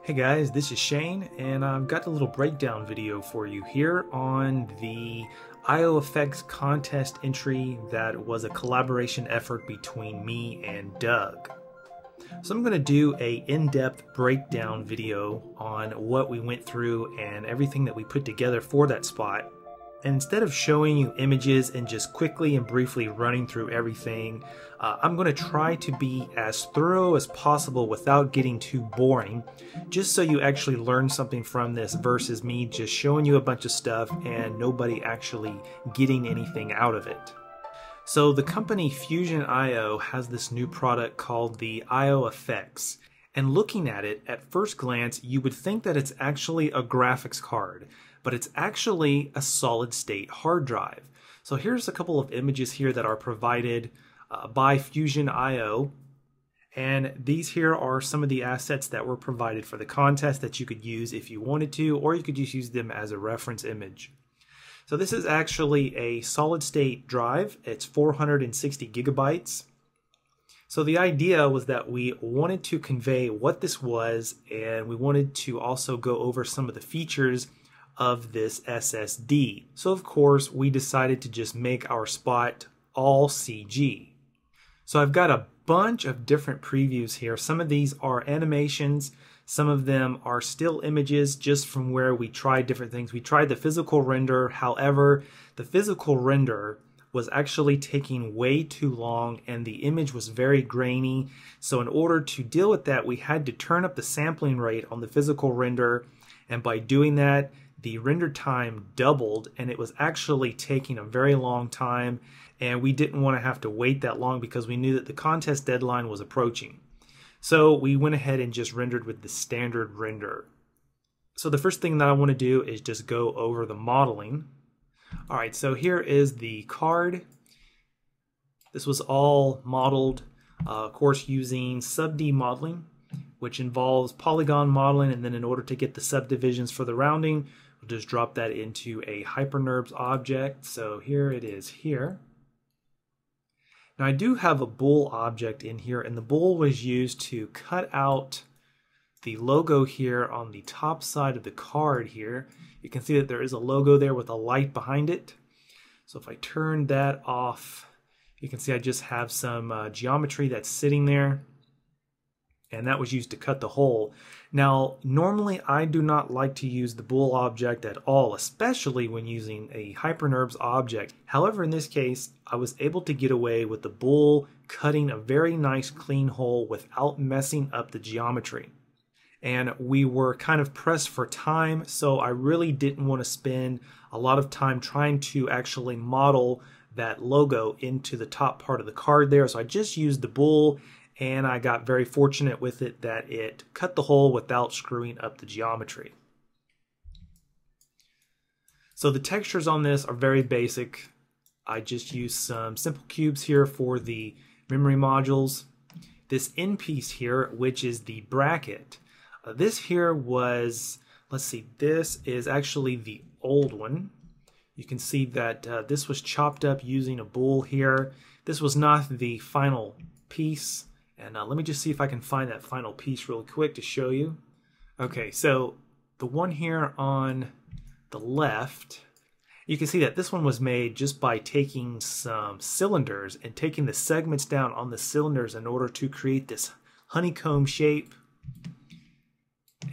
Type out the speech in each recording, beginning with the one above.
Hey guys, this is Shane, and I've got a little breakdown video for you here on the ioFX contest entry that was a collaboration effort between me and Doug. So I'm going to do a in-depth breakdown video on what we went through and everything that we put together for that spot. And instead of showing you images and just quickly and briefly running through everything, I'm going to try to be as thorough as possible without getting too boring, just so you actually learn something from this versus me just showing you a bunch of stuff and nobody actually getting anything out of it. So the company Fusion IO has this new product called the ioFX. And looking at it, at first glance, you would think that it's actually a graphics card, but it's actually a solid-state hard drive. So here's a couple of images here that are provided by Fusion IO. And these here are some of the assets that were provided for the contest that you could use if you wanted to, or you could just use them as a reference image. So this is actually a solid-state drive. It's 460 gigabytes. So the idea was that we wanted to convey what this was, and we wanted to also go over some of the features of this SSD. So of course we decided to just make our spot all CG. So I've got a bunch of different previews here. Some of these are animations, some of them are still images just from where we tried different things. We tried the physical render, however, the physical render was actually taking way too long and the image was very grainy. So in order to deal with that, we had to turn up the sampling rate on the physical render, and by doing that, the render time doubled, and it was actually taking a very long time, and we didn't want to have to wait that long because we knew that the contest deadline was approaching. So we went ahead and just rendered with the standard render. So the first thing that I want to do is just go over the modeling. Alright, so here is the card. This was all modeled, of course, using sub-D modeling, which involves polygon modeling, and then in order to get the subdivisions for the rounding, we'll just drop that into a HyperNerbs object. So here it is here. Now I do have a bool object in here, and the bool was used to cut out the logo here on the top side of the card here. You can see that there is a logo there with a light behind it. So if I turn that off, you can see I just have some geometry that's sitting there, and that was used to cut the hole. Now normally I do not like to use the bool object at all, especially when using a HyperNerbs object. However, in this case I was able to get away with the bool cutting a very nice clean hole without messing up the geometry. And we were kind of pressed for time, so I really didn't want to spend a lot of time trying to actually model that logo into the top part of the card there. So I just used the bool, and I got very fortunate with it that it cut the hole without screwing up the geometry. So the textures on this are very basic. I just used some simple cubes here for the memory modules. This end piece here, which is the bracket, this here was, let's see, this is actually the old one. You can see that this was chopped up using a bool here. This was not the final piece. And let me just see if I can find that final piece really quick to show you. Okay, so the one here on the left, you can see that this one was made just by taking some cylinders and taking the segments down on the cylinders in order to create this honeycomb shape.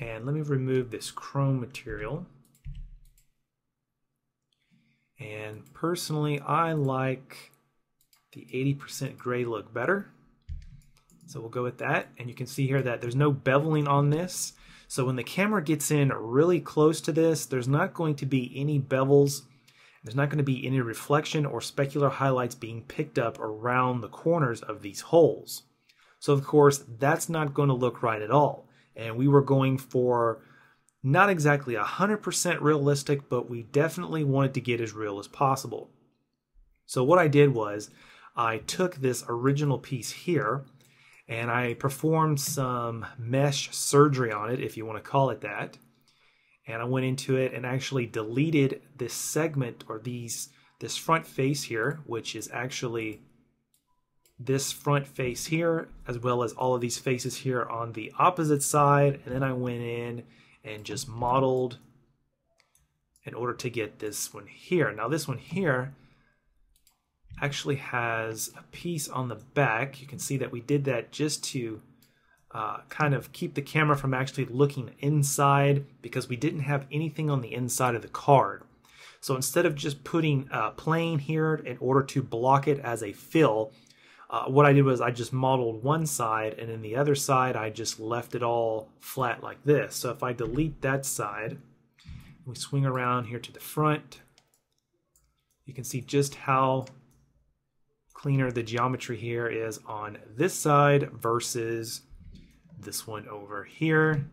And let me remove this chrome material. And personally, I like the 80% gray look better. So we'll go with that. And you can see here that there's no beveling on this. So when the camera gets in really close to this, there's not going to be any bevels. There's not going to be any reflection or specular highlights being picked up around the corners of these holes. So of course, that's not going to look right at all. And we were going for not exactly 100% realistic, but we definitely wanted to get as real as possible. So what I did was I took this original piece here and I performed some mesh surgery on it, if you want to call it that. And I went into it and actually deleted this segment, or this front face here, which is actually this front face here, as well as all of these faces here on the opposite side, and then I went in and just modeled in order to get this one here. Now this one here actually has a piece on the back. You can see that we did that just to kind of keep the camera from actually looking inside, because we didn't have anything on the inside of the card. So instead of just putting a plane here in order to block it as a fill, what I did was I just modeled one side, and in the other side I just left it all flat like this. So if I delete that side, we swing around here to the front, you can see just how cleaner the geometry here is on this side versus this one over here,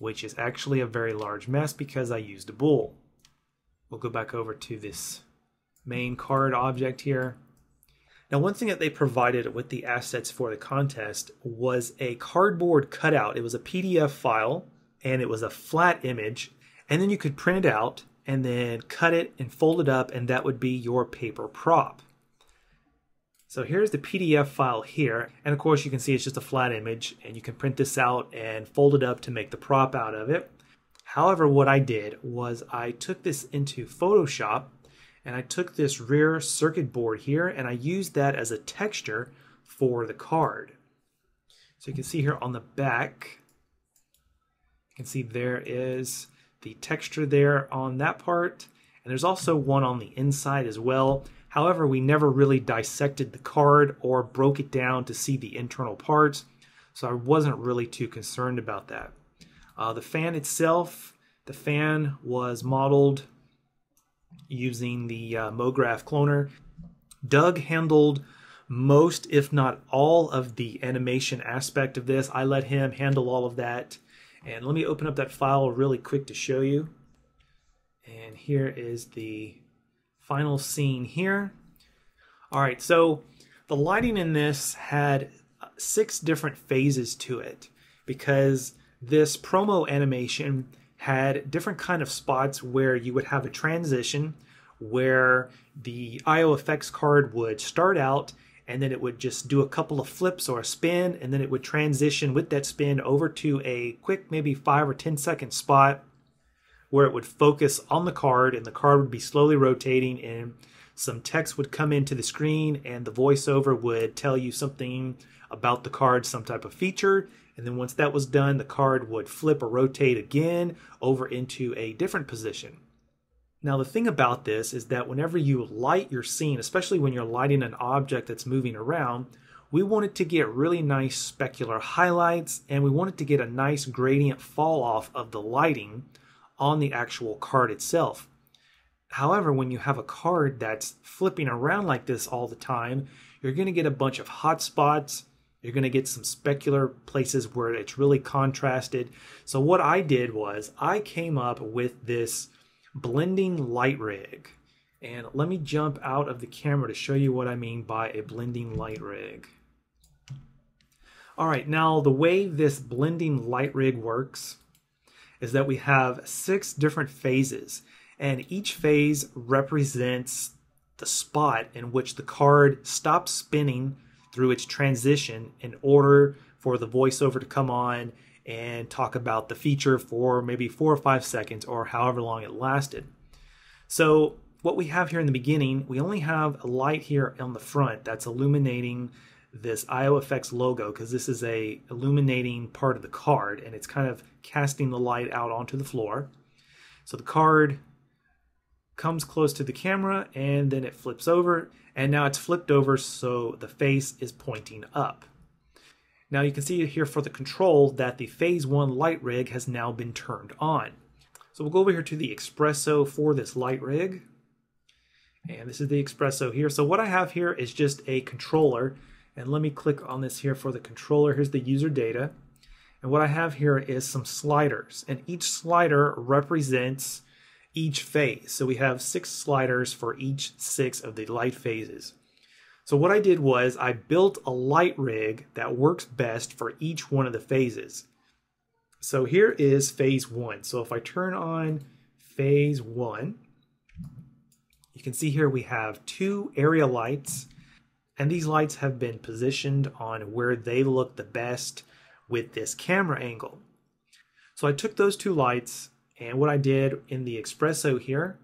which is actually a very large mess because I used a bool. We'll go back over to this main card object here. Now, one thing that they provided with the assets for the contest was a cardboard cutout. It was a PDF file and it was a flat image, and then you could print it out and then cut it and fold it up, and that would be your paper prop. So here's the PDF file here, and of course you can see it's just a flat image, and you can print this out and fold it up to make the prop out of it. However, what I did was I took this into Photoshop, and I took this rear circuit board here and I used that as a texture for the card. So you can see here on the back, you can see there is the texture there on that part, and there's also one on the inside as well. However, we never really dissected the card or broke it down to see the internal parts, so I wasn't really too concerned about that. The fan itself, the fan was modeled using the MoGraph cloner. Doug handled most, if not all, of the animation aspect of this. I let him handle all of that. And let me open up that file really quick to show you. And here is the final scene here. All right, so the lighting in this had 6 different phases to it, because this promo animation had different kind of spots where you would have a transition where the ioFX card would start out, and then it would just do a couple of flips or a spin, and then it would transition with that spin over to a quick maybe 5 or 10 second spot where it would focus on the card, and the card would be slowly rotating, and some text would come into the screen, and the voiceover would tell you something about the card, some type of feature. And then once that was done, the card would flip or rotate again over into a different position. Now, the thing about this is that whenever you light your scene, especially when you're lighting an object that's moving around, we wanted to get really nice specular highlights, and we wanted to get a nice gradient fall off of the lighting on the actual card itself. However, when you have a card that's flipping around like this all the time, you're going to get a bunch of hot spots. You're going to get some specular places where it's really contrasted. So what I did was I came up with this blending light rig. And let me jump out of the camera to show you what I mean by a blending light rig. All right, now the way this blending light rig works is that we have 6 different phases, and each phase represents the spot in which the card stops spinning through its transition in order for the voiceover to come on and talk about the feature for maybe 4 or 5 seconds or however long it lasted. So what we have here in the beginning, we only have a light here on the front that's illuminating this ioFX logo, because this is a illuminating part of the card, and it's kind of casting the light out onto the floor. So the card comes close to the camera, and then it flips over, and now it's flipped over so the face is pointing up. Now you can see here for the control that the phase 1 light rig has now been turned on. So we'll go over here to the Xpresso for this light rig, and this is the Xpresso here. So what I have here is just a controller, and let me click on this here for the controller. Here's the user data, and what I have here is some sliders, and each slider represents each phase. So we have 6 sliders for each 6 of the light phases. So what I did was I built a light rig that works best for each one of the phases. So here is phase 1. So if I turn on phase 1, you can see here we have 2 area lights, And these lights have been positioned on where they look the best with this camera angle. So I took those two lights, and what I did in the Xpresso here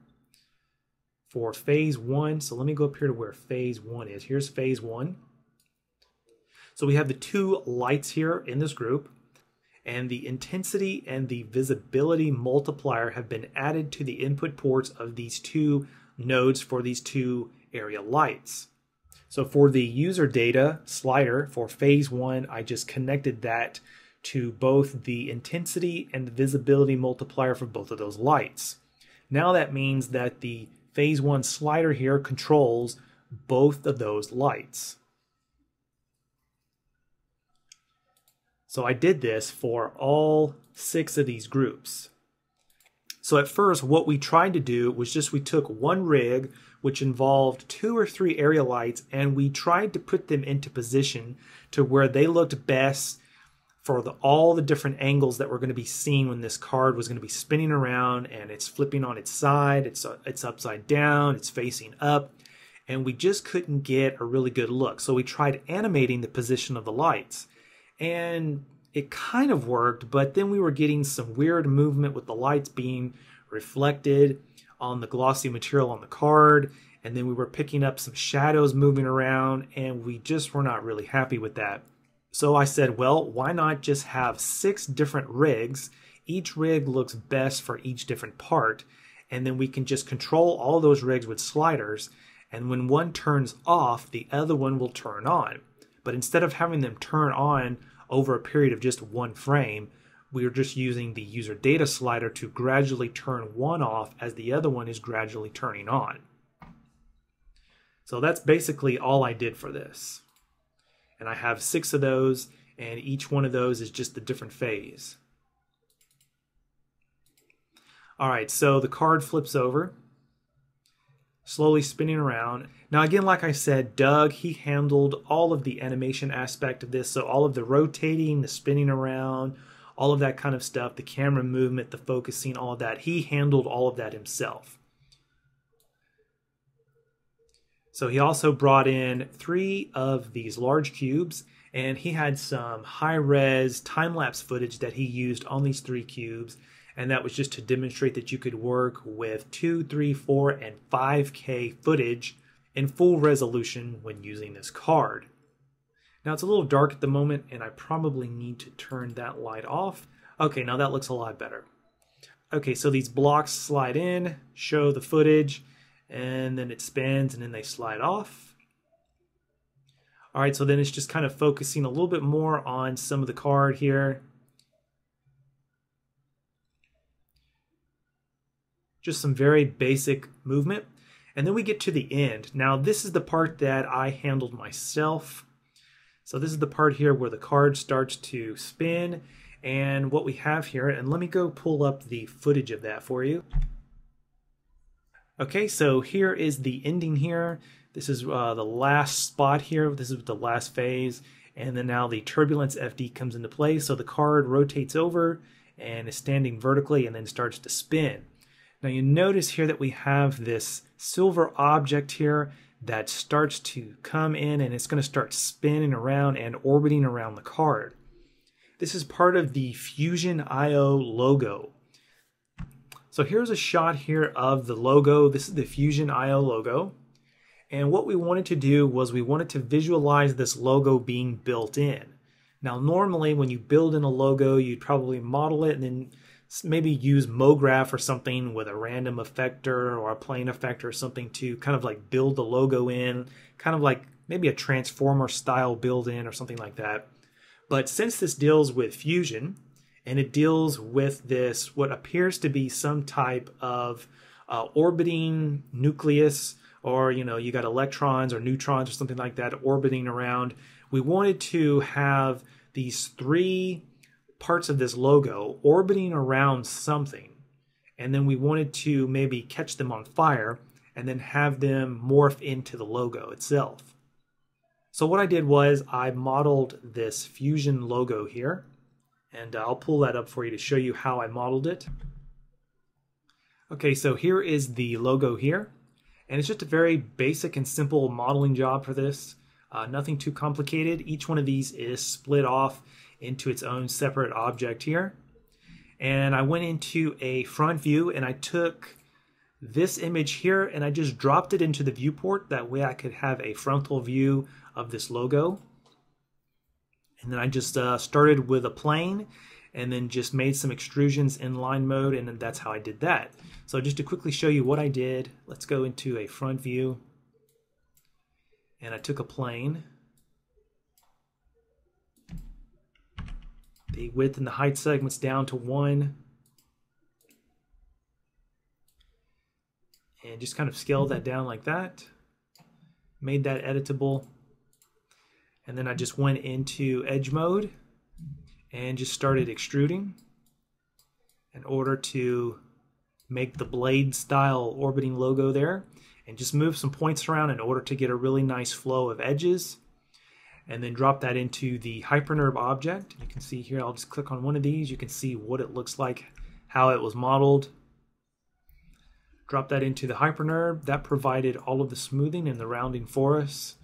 for phase 1, so let me go up here to where phase 1 is. Here's phase 1. So we have the two lights here in this group, and the intensity and the visibility multiplier have been added to the input ports of these two nodes for these two area lights. So for the user data slider for phase 1, I just connected that to both the intensity and the visibility multiplier for both of those lights. Now that means that the phase 1 slider here controls both of those lights. So I did this for all 6 of these groups. So at first what we tried to do was we took one rig which involved 2 or 3 area lights, and we tried to put them into position to where they looked best for all the different angles that we're going to be seeing when this card was going to be spinning around, and it's flipping on its side, it's upside down, it's facing up, and we just couldn't get a really good look. So we tried animating the position of the lights, and it kind of worked, but then we were getting some weird movement with the lights being reflected on the glossy material on the card, and then we were picking up some shadows moving around, and we just were not really happy with that. So I said, well, why not just have 6 different rigs? Each rig looks best for each different part, and then we can just control all those rigs with sliders, and when one turns off, the other one will turn on. But instead of having them turn on over a period of just one frame, we are just using the user data slider to gradually turn one off as the other one is gradually turning on. So that's basically all I did for this. And I have 6 of those, and each one of those is just a different phase. Alright, so the card flips over, slowly spinning around. Now again, like I said, Doug, he handled all of the animation aspect of this, so all of the rotating, the spinning around, all of that kind of stuff, the camera movement, the focusing, all of that. He handled all of that himself. So he also brought in 3 of these large cubes, and he had some high-res time-lapse footage that he used on these 3 cubes, and that was just to demonstrate that you could work with 2, 3, 4, and 5K footage in full resolution when using this card. Now it's a little dark at the moment, and I probably need to turn that light off. Okay, now that looks a lot better. Okay, so these blocks slide in, show the footage, and then it spins, and then they slide off. Alright, so then it's just kind of focusing a little bit more on some of the card here. Just some very basic movement. And then we get to the end. Now this is the part that I handled myself. So this is the part here where the card starts to spin, and what we have here, and let me go pull up the footage of that for you. Okay, so here is the ending here. This is the last spot here. This is the last phase, and then now the turbulence FD comes into play. So the card rotates over and is standing vertically and then starts to spin. Now you notice here that we have this silver object here that starts to come in, and it's going to start spinning around and orbiting around the card. This is part of the Fusion IO logo. So here's a shot here of the logo. This is the Fusion IO logo. And what we wanted to do was we wanted to visualize this logo being built in. Now normally when you build in a logo, you'd probably model it and then maybe use MoGraph or something with a random effector or a plane effector or something to kind of like build the logo in, kind of like maybe a transformer style build in or something like that. But since this deals with fusion, and it deals with this, what appears to be some type of orbiting nucleus, or you got electrons or neutrons or something like that orbiting around, we wanted to have these 3 parts of this logo orbiting around something, and then we wanted to maybe catch them on fire and then have them morph into the logo itself. So what I did was I modeled this Fusion logo here, and I'll pull that up for you to show you how I modeled it. Okay, so here is the logo here, and it's just a very basic and simple modeling job for this. Nothing too complicated. Each one of these is split off into its own separate object here. And I went into a front view and I took this image here and I just dropped it into the viewport. That way I could have a frontal view of this logo. And then I just started with a plane and then just made some extrusions in line mode, and then that's how I did that. So just to quickly show you what I did, let's go into a front view. And I took a plane. The width and the height segments down to 1. And just kind of scaled that down like that. Made that editable. And then I just went into edge mode and just started extruding in order to make the blade style orbiting logo there, and just move some points around in order to get a really nice flow of edges. And then drop that into the HyperNerve object. You can see here, I'll just click on one of these. You can see what it looks like, how it was modeled. Drop that into the HyperNerve. That provided all of the smoothing and the rounding for us.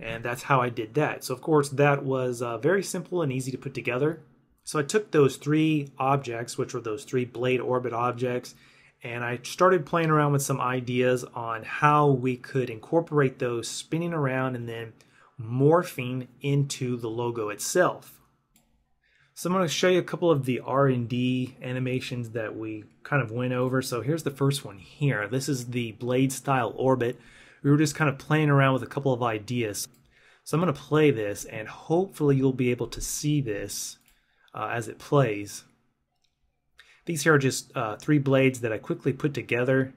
And that's how I did that. So of course that was very simple and easy to put together. So I took those 3 objects, which were those 3 blade orbit objects, and I started playing around with some ideas on how we could incorporate those spinning around and then morphing into the logo itself. So I'm going to show you a couple of the R&D animations that we kind of went over. So here's the first one here. This is the blade style orbit. We were just kind of playing around with a couple of ideas. So I'm going to play this and hopefully you'll be able to see this as it plays. These here are just 3 blades that I quickly put together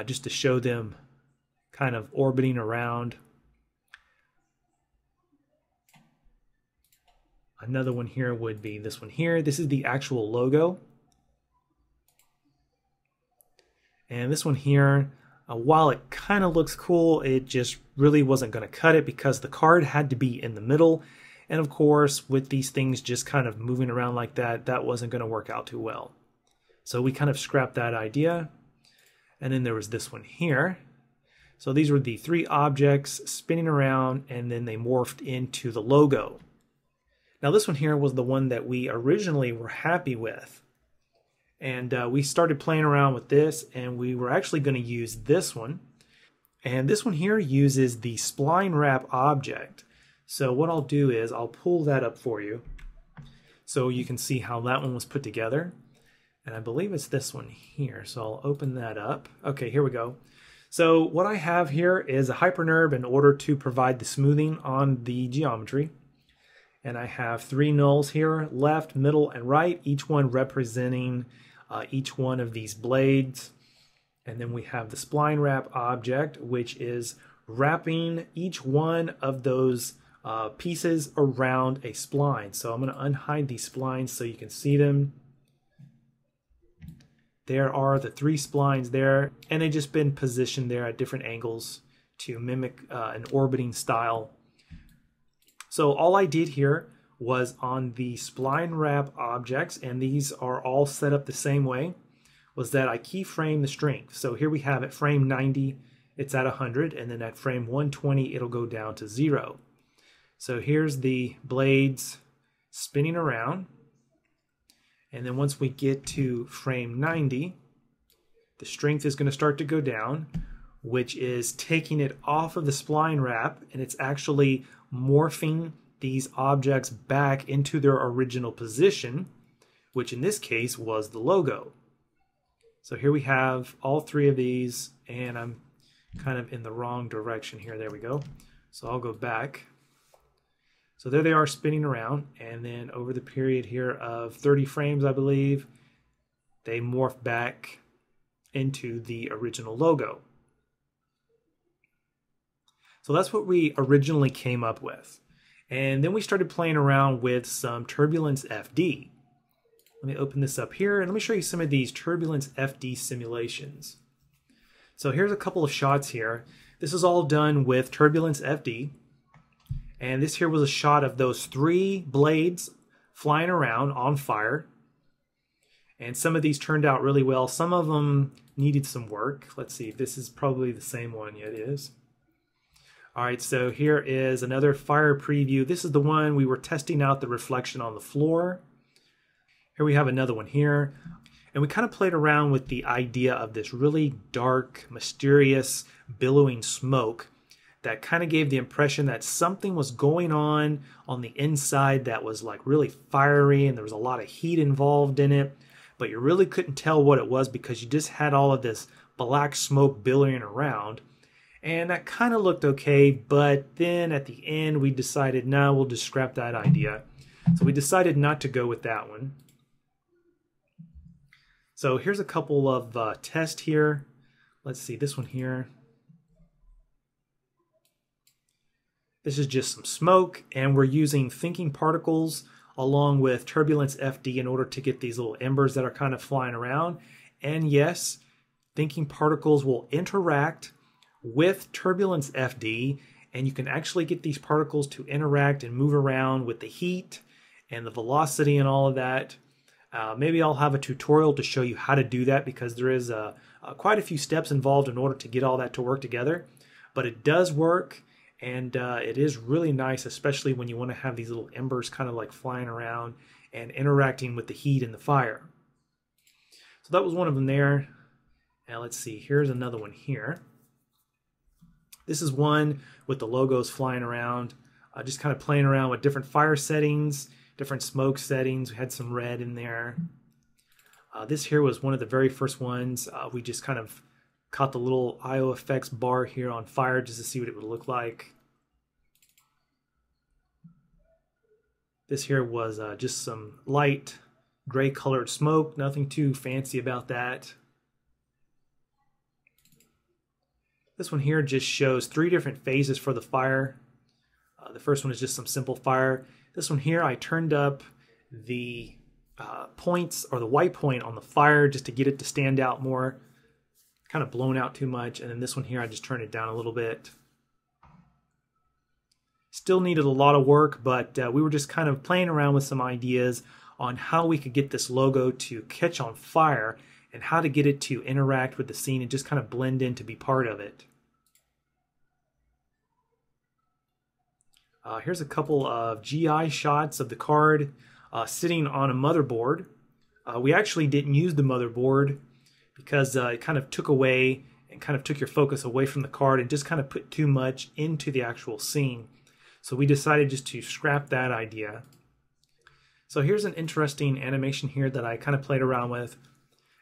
just to show them kind of orbiting around. Another one here would be this one here. This is the actual logo. And this one here, while it kind of looks cool, it just really wasn't going to cut it because the card had to be in the middle. And of course, with these things just kind of moving around like that, that wasn't going to work out too well. So we kind of scrapped that idea. And then there was this one here. So these were the 3 objects spinning around and then they morphed into the logo. Now this one here was the one that we originally were happy with. And we started playing around with this and we were actually going to use this one. And this one here uses the spline wrap object. So what I'll do is I'll pull that up for you so you can see how that one was put together. And I believe it's this one here. So I'll open that up. Okay, here we go. So what I have here is a HyperNerve in order to provide the smoothing on the geometry. And I have 3 nulls here, left, middle, and right, each one representing each one of these blades. And then we have the spline wrap object, which is wrapping each one of those pieces around a spline. So I'm going to unhide these splines so you can see them. There are the 3 splines there, and they've just been positioned there at different angles to mimic an orbiting style. So all I did here was on the spline wrap objects, and these are all set up the same way, was that I keyframe the strength. So here we have at frame 90, it's at 100, and then at frame 120, it'll go down to 0. So here's the blades spinning around. And then once we get to frame 90, the strength is going to start to go down, which is taking it off of the spline wrap, and it's actually morphing these objects back into their original position, which in this case was the logo. So here we have all 3 of these, and I'm kind of in the wrong direction here. There we go. So I'll go back. So there they are spinning around, and then over the period here of 30 frames, I believe, they morph back into the original logo. So that's what we originally came up with. And then we started playing around with some Turbulence FD. Let me open this up here and let me show you some of these Turbulence FD simulations. So here's a couple of shots here. This is all done with Turbulence FD. And this here was a shot of those 3 blades flying around on fire. And some of these turned out really well. Some of them needed some work. Let's see, this is probably the same one. Yeah, it is. All right, so here is another fire preview. This is the one we were testing out the reflection on the floor. Here we have another one here. And we kind of played around with the idea of this really dark, mysterious, billowing smoke that kind of gave the impression that something was going on the inside that was like really fiery and there was a lot of heat involved in it. But you really couldn't tell what it was because you just had all of this black smoke billowing around. And that kind of looked okay, but then at the end we decided, no, we'll just scrap that idea. So we decided not to go with that one. So here's a couple of tests here. Let's see, this one here. This is just some smoke, and we're using thinking particles along with turbulence FD in order to get these little embers that are kind of flying around. And yes, thinking particles will interact with turbulence FD, and you can actually get these particles to interact and move around with the heat and the velocity and all of that. Maybe I'll have a tutorial to show you how to do that because there is quite a few steps involved in order to get all that to work together. But it does work, and it is really nice, especially when you want to have these little embers kind of like flying around and interacting with the heat and the fire. So that was one of them there. Now let's see, here's another one here. This is one with the logos flying around, just kind of playing around with different fire settings, different smoke settings. We had some red in there. This here was one of the very first ones. We just kind of caught the little ioFX bar here on fire just to see what it would look like. This here was just some light gray colored smoke, nothing too fancy about that. This one here just shows 3 different phases for the fire. The first one is just some simple fire. This one here, I turned up the points or the white point on the fire just to get it to stand out more. Kind of blown out too much. And then this one here, I just turned it down a little bit. Still needed a lot of work, but we were just kind of playing around with some ideas on how we could get this logo to catch on fire and how to get it to interact with the scene and just kind of blend in to be part of it. Here's a couple of GI shots of the card sitting on a motherboard. We actually didn't use the motherboard because it kind of took away and kind of took your focus away from the card and just kind of put too much into the actual scene. So we decided just to scrap that idea. So here's an interesting animation here that I kind of played around with.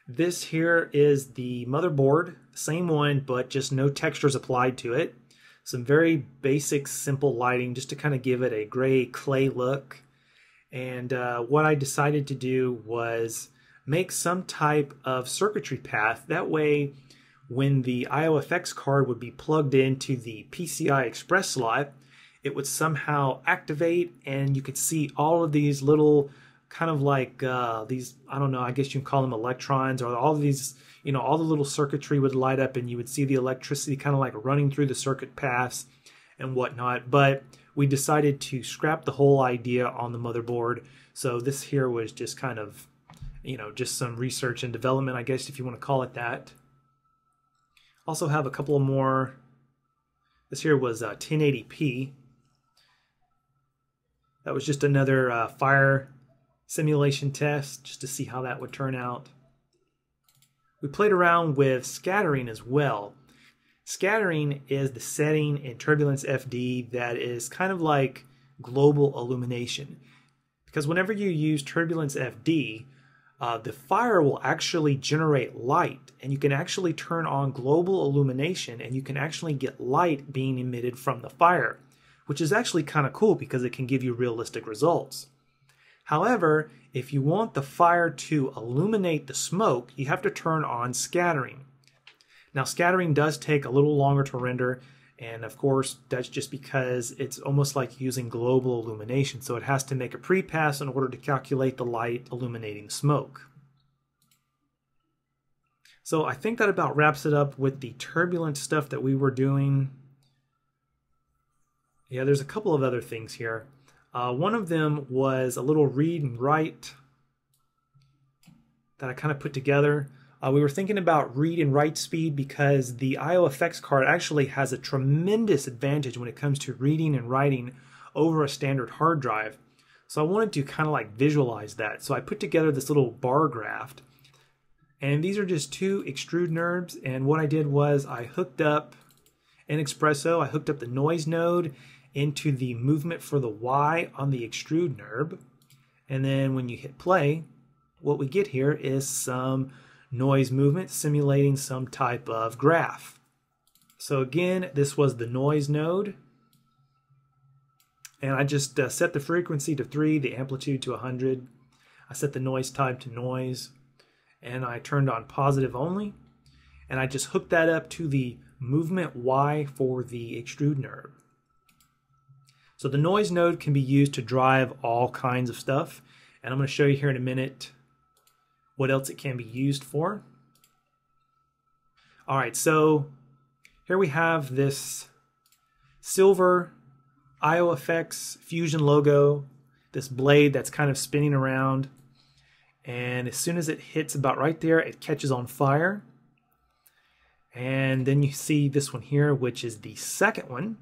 This here is the motherboard, same one, but just no textures applied to it. Some very basic, simple lighting just to kind of give it a gray clay look. And what I decided to do was make some type of circuitry path. That way, when the ioFX card would be plugged into the PCI Express slot, it would somehow activate and you could see all of these little kind of like these, I don't know, I guess you can call them electrons, or all of these, you know, all the little circuitry would light up and you would see the electricity kind of like running through the circuit paths and whatnot. But we decided to scrap the whole idea on the motherboard. So this here was just kind of, you know, just some research and development, I guess, if you want to call it that. Also have a couple of more. This here was 1080p. That was just another fire simulation test just to see how that would turn out. We played around with scattering as well. Scattering is the setting in Turbulence FD that is kind of like global illumination. Because whenever you use Turbulence FD, the fire will actually generate light, and you can actually turn on global illumination and you can actually get light being emitted from the fire, which is actually kind of cool because it can give you realistic results. However, if you want the fire to illuminate the smoke, you have to turn on scattering. Now, scattering does take a little longer to render, and of course, that's just because it's almost like using global illumination, so it has to make a pre-pass in order to calculate the light illuminating smoke. So I think that about wraps it up with the turbulent stuff that we were doing. Yeah, there's a couple of other things here. One of them was a little read and write that I kind of put together. We were thinking about read and write speed because the ioFX card actually has a tremendous advantage when it comes to reading and writing over a standard hard drive. So I wanted to kind of like visualize that. So I put together this little bar graph. And these are just two extrude NURBs. And what I did was I hooked up in Xpresso, I hooked up the noise node into the movement for the Y on the extrude NURB. And then when you hit play, what we get here is some noise movement simulating some type of graph. So again, this was the noise node. And I just set the frequency to 3, the amplitude to 100. I set the noise type to noise. And I turned on positive only. And I just hooked that up to the movement Y for the extrude NURB. So the noise node can be used to drive all kinds of stuff. And I'm going to show you here in a minute what else it can be used for. All right, so here we have this silver ioFX Fusion logo, this blade that's kind of spinning around. And as soon as it hits about right there, it catches on fire. And then you see this one here, which is the second one.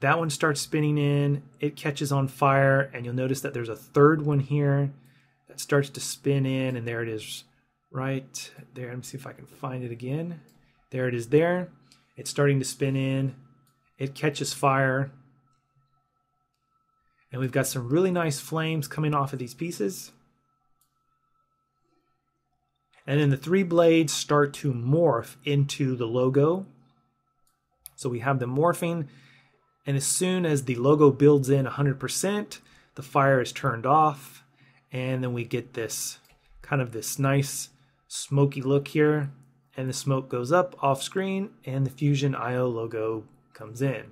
That one starts spinning in, it catches on fire, and you'll notice that there's a third one here that starts to spin in, and there it is right there. Let me see if I can find it again. There it is there. It's starting to spin in, it catches fire, and we've got some really nice flames coming off of these pieces. And then the three blades start to morph into the logo. So we have them morphing, and as soon as the logo builds in 100%, the fire is turned off, and then we get this kind of this nice smoky look here, and the smoke goes up off screen, and the Fusion IO logo comes in.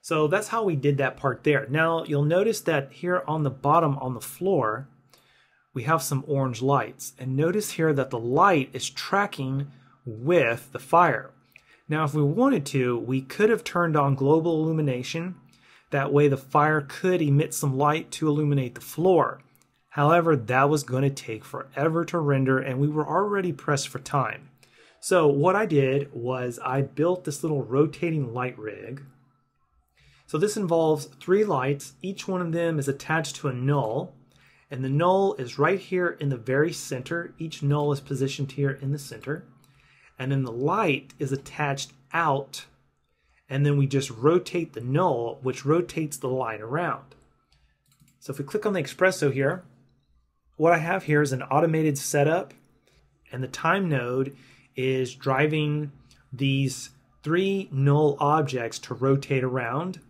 So that's how we did that part there. Now you'll notice that here on the bottom on the floor, we have some orange lights, and notice here that the light is tracking with the fire. Now if we wanted to, we could have turned on global illumination. That way the fire could emit some light to illuminate the floor. However, that was going to take forever to render, and we were already pressed for time. So what I did was I built this little rotating light rig. So this involves 3 lights. Each one of them is attached to a null. And the null is right here in the very center. Each null is positioned here in the center. And then the light is attached out. And then we just rotate the null, which rotates the light around. So if we click on the Xpresso here, what I have here is an automated setup. And the time node is driving these 3 null objects to rotate around.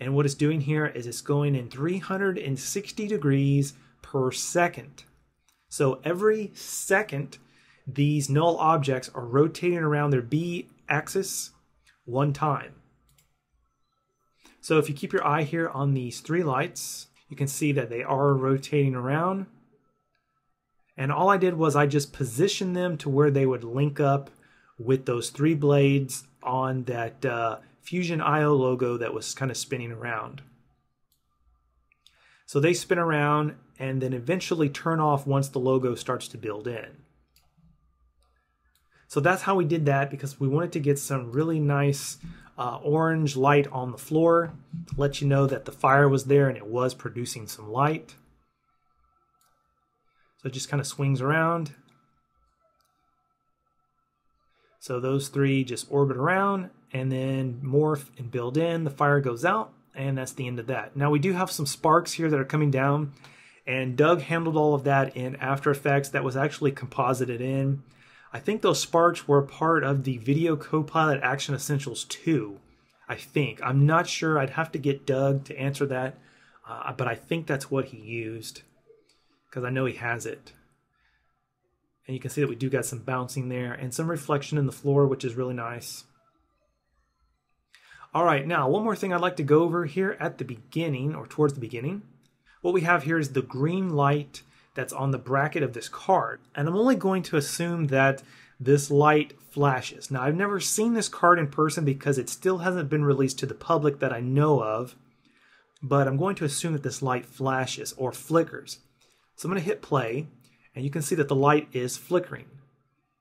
And what it's doing here is it's going in 360 degrees per second. So every second, these null objects are rotating around their B axis 1 time. So if you keep your eye here on these 3 lights, you can see that they are rotating around. And all I did was I just positioned them to where they would link up with those 3 blades on that Fusion IO logo that was kind of spinning around. So they spin around and then eventually turn off once the logo starts to build in. So that's how we did that, because we wanted to get some really nice orange light on the floor to let you know that the fire was there and it was producing some light. So it just kind of swings around. So those 3 just orbit around and then morph and build in. The fire goes out, and that's the end of that. Now we do have some sparks here that are coming down, and Doug handled all of that in After Effects. That was actually composited in. I think those sparks were part of the Video Copilot Action Essentials 2. I think. I'm not sure. I'd have to get Doug to answer that, but I think that's what he used, because I know he has it. And you can see that we do got some bouncing there and some reflection in the floor, which is really nice. All right, now one more thing I'd like to go over here at the beginning, or towards the beginning. What we have here is the green light that's on the bracket of this card. And I'm only going to assume that this light flashes. Now, I've never seen this card in person because it still hasn't been released to the public that I know of. But I'm going to assume that this light flashes or flickers. So I'm going to hit play, and you can see that the light is flickering.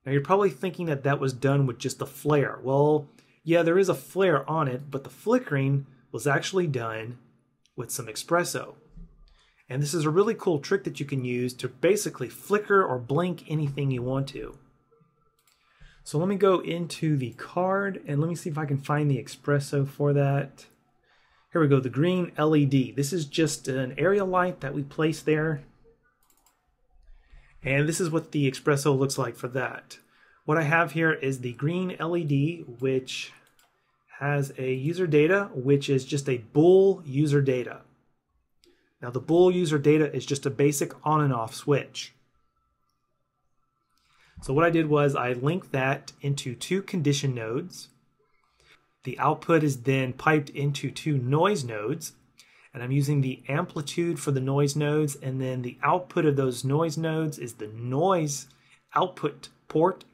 Now you're probably thinking that that was done with just a flare. Well, yeah, there is a flare on it, but the flickering was actually done with some Xpresso. And this is a really cool trick that you can use to basically flicker or blink anything you want to. So let me go into the card and let me see if I can find the Xpresso for that. Here we go, the green LED. This is just an area light that we placed there. And this is what the Xpresso looks like for that. What I have here is the green LED, which has a user data, which is just a bool user data. Now the bool user data is just a basic on and off switch. So what I did was I linked that into two condition nodes. The output is then piped into two noise nodes, and I'm using the amplitude for the noise nodes, and then the output of those noise nodes is the noise output port,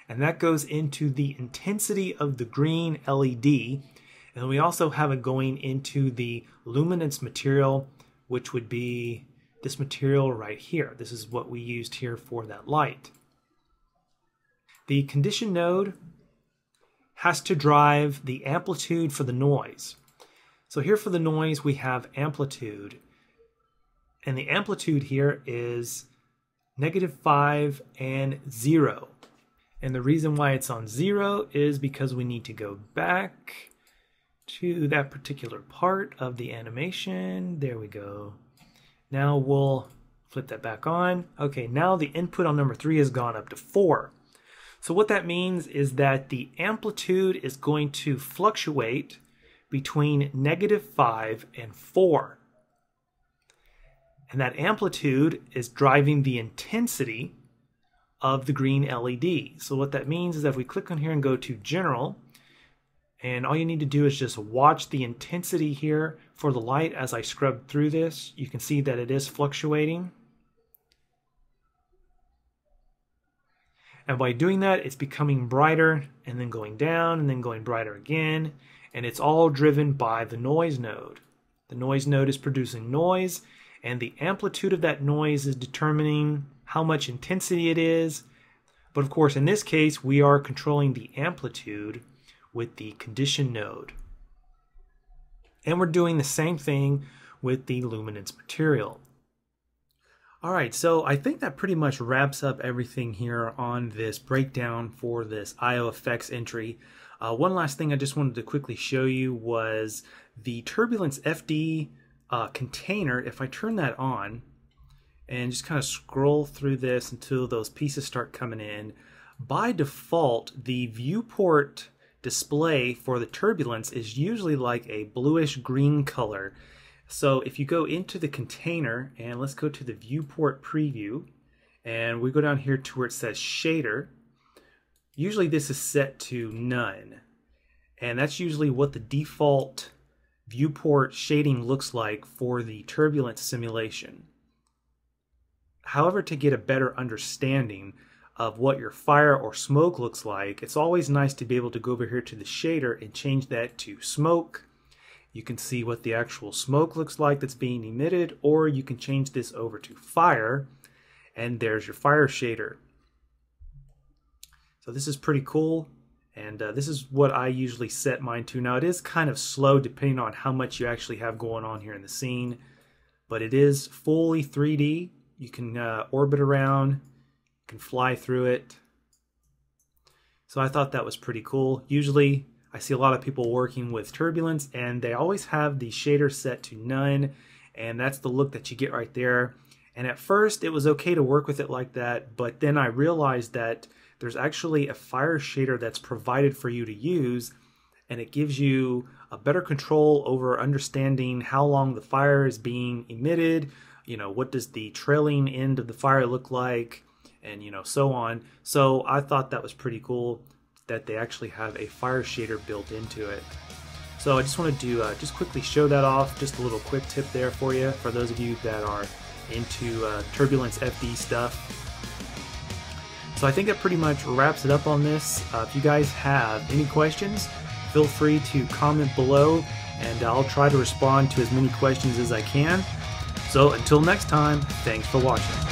and that goes into the intensity of the green LED. And we also have it going into the luminance material, which would be this material right here. This is what we used here for that light. The condition node has to drive the amplitude for the noise. So here for the noise we have amplitude, and the amplitude here is -5 and 0. And the reason why it's on 0 is because we need to go back to that particular part of the animation. There we go. Now we'll flip that back on. Okay, now the input on number 3 has gone up to 4. So what that means is that the amplitude is going to fluctuate between -5 and 4. And that amplitude is driving the intensity of the green LED. So what that means is that if we click on here and go to General, and all you need to do is just watch the intensity here for the light as I scrub through this, you can see that it is fluctuating. And by doing that, it's becoming brighter and then going down and then going brighter again. And it's all driven by the noise node. The noise node is producing noise, and the amplitude of that noise is determining how much intensity it is. But of course, in this case, we are controlling the amplitude with the condition node. And we're doing the same thing with the luminance material. All right, so I think that pretty much wraps up everything here on this breakdown for this ioFX entry. One last thing I just wanted to quickly show you was the Turbulence FD container. If I turn that on and just kind of scroll through this until those pieces start coming in, by default, the viewport display for the Turbulence is usually like a bluish green color. So if you go into the container, and let's go to the viewport preview, and we go down here to where it says shader, usually this is set to none. And that's usually what the default viewport shading looks like for the turbulence simulation. However, to get a better understanding of what your fire or smoke looks like, it's always nice to be able to go over here to the shader and change that to smoke. You can see what the actual smoke looks like that's being emitted, or you can change this over to fire, and there's your fire shader. So this is pretty cool, and this is what I usually set mine to. Now it is kind of slow depending on how much you actually have going on here in the scene, but it is fully 3D. You can orbit around, you can fly through it. So I thought that was pretty cool. Usually I see a lot of people working with Turbulence, and they always have the shader set to none, and that's the look that you get right there. And at first it was okay to work with it like that, but then I realized that there's actually a fire shader that's provided for you to use, and it gives you a better control over understanding how long the fire is being emitted, you know, what does the trailing end of the fire look like, and you know, so on. So I thought that was pretty cool that they actually have a fire shader built into it. So I just wanted to just quickly show that off, just a little quick tip there for you, for those of you that are into Turbulence FD stuff. So I think that pretty much wraps it up on this. If you guys have any questions, feel free to comment below, and I'll try to respond to as many questions as I can. So until next time, thanks for watching.